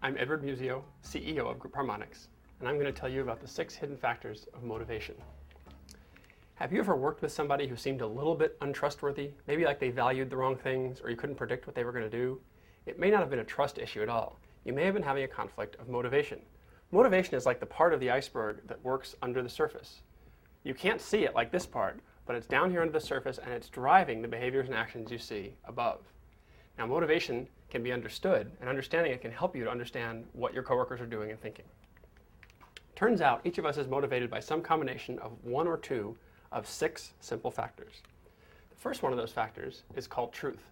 I'm Edward Musio, CEO of Group Harmonics, and I'm going to tell you about the 6 hidden factors of motivation. Have you ever worked with somebody who seemed a little bit untrustworthy, maybe like they valued the wrong things or you couldn't predict what they were going to do? It may not have been a trust issue at all. You may have been having a conflict of motivation. Motivation is like the part of the iceberg that works under the surface. You can't see it like this part, but it's down here under the surface and it's driving the behaviors and actions you see above. Now, motivation can be understood, and understanding it can help you to understand what your coworkers are doing and thinking. Turns out each of us is motivated by some combination of 1 or 2 of 6 simple factors. The first one of those factors is called truth.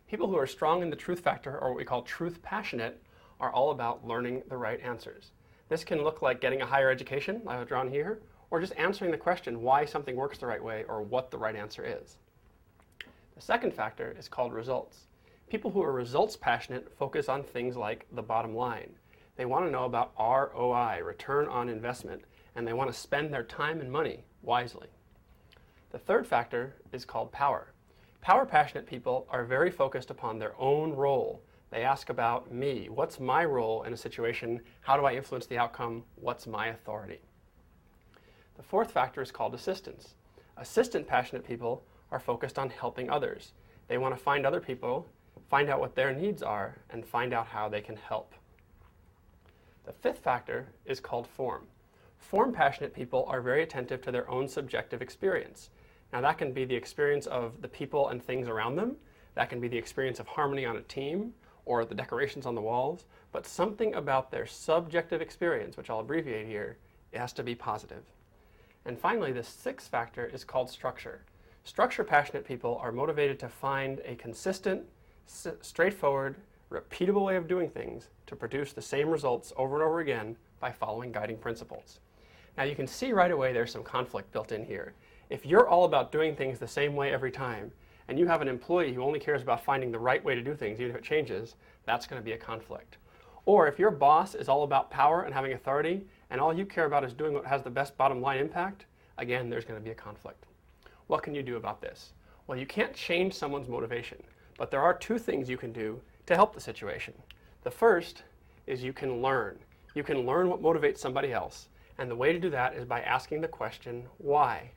People who are strong in the truth factor, or what we call truth passionate, are all about learning the right answers. This can look like getting a higher education, like I've drawn here, or just answering the question why something works the right way or what the right answer is. The second factor is called results. People who are results passionate focus on things like the bottom line. They want to know about ROI, return on investment, and they want to spend their time and money wisely. The third factor is called power. Power passionate people are very focused upon their own role. They ask about me. What's my role in a situation? How do I influence the outcome? What's my authority? The fourth factor is called assistance. Assistant passionate people are focused on helping others. They want to find other people, find out what their needs are, and find out how they can help. The fifth factor is called form. Form passionate people are very attentive to their own subjective experience. Now that can be the experience of the people and things around them. That can be the experience of harmony on a team or the decorations on the walls. But something about their subjective experience, which I'll abbreviate here, it has to be positive. And finally, the sixth factor is called structure. Structure passionate people are motivated to find a consistent, straightforward, repeatable way of doing things to produce the same results over and over again by following guiding principles. Now you can see right away there's some conflict built in here. If you're all about doing things the same way every time, and you have an employee who only cares about finding the right way to do things, even if it changes, that's going to be a conflict. Or if your boss is all about power and having authority, and all you care about is doing what has the best bottom line impact, again, there's going to be a conflict. What can you do about this? Well, you can't change someone's motivation, but there are 2 things you can do to help the situation. The first is you can learn. You can learn what motivates somebody else, and the way to do that is by asking the question, why?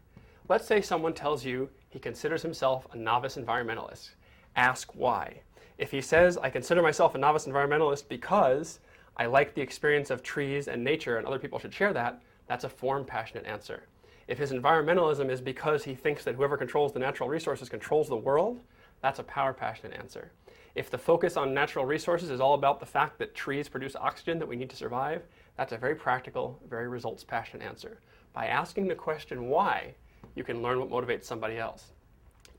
Let's say someone tells you he considers himself a novice environmentalist. Ask why. If he says, I consider myself a novice environmentalist because I like the experience of trees and nature and other people should share that, that's a form-passionate answer. If his environmentalism is because he thinks that whoever controls the natural resources controls the world, that's a power-passionate answer. If the focus on natural resources is all about the fact that trees produce oxygen that we need to survive, that's a very practical, very results-passionate answer. By asking the question why, you can learn what motivates somebody else.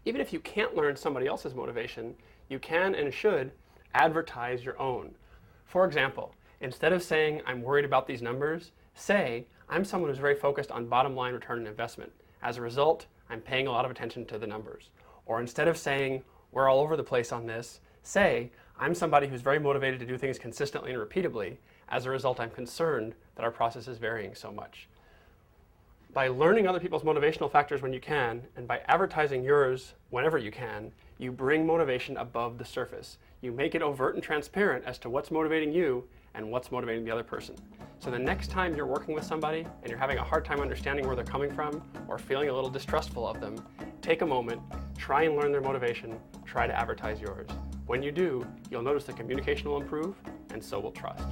Even if you can't learn somebody else's motivation, you can and should advertise your own. For example, instead of saying, I'm worried about these numbers, say, I'm someone who's very focused on bottom line return on investment. As a result, I'm paying a lot of attention to the numbers. Or instead of saying, we're all over the place on this, say, I'm somebody who's very motivated to do things consistently and repeatably. As a result, I'm concerned that our process is varying so much. By learning other people's motivational factors when you can, and by advertising yours whenever you can, you bring motivation above the surface. You make it overt and transparent as to what's motivating you and what's motivating the other person. So the next time you're working with somebody and you're having a hard time understanding where they're coming from or feeling a little distrustful of them, take a moment, try and learn their motivation, try to advertise yours. When you do, you'll notice the communication will improve, and so will trust.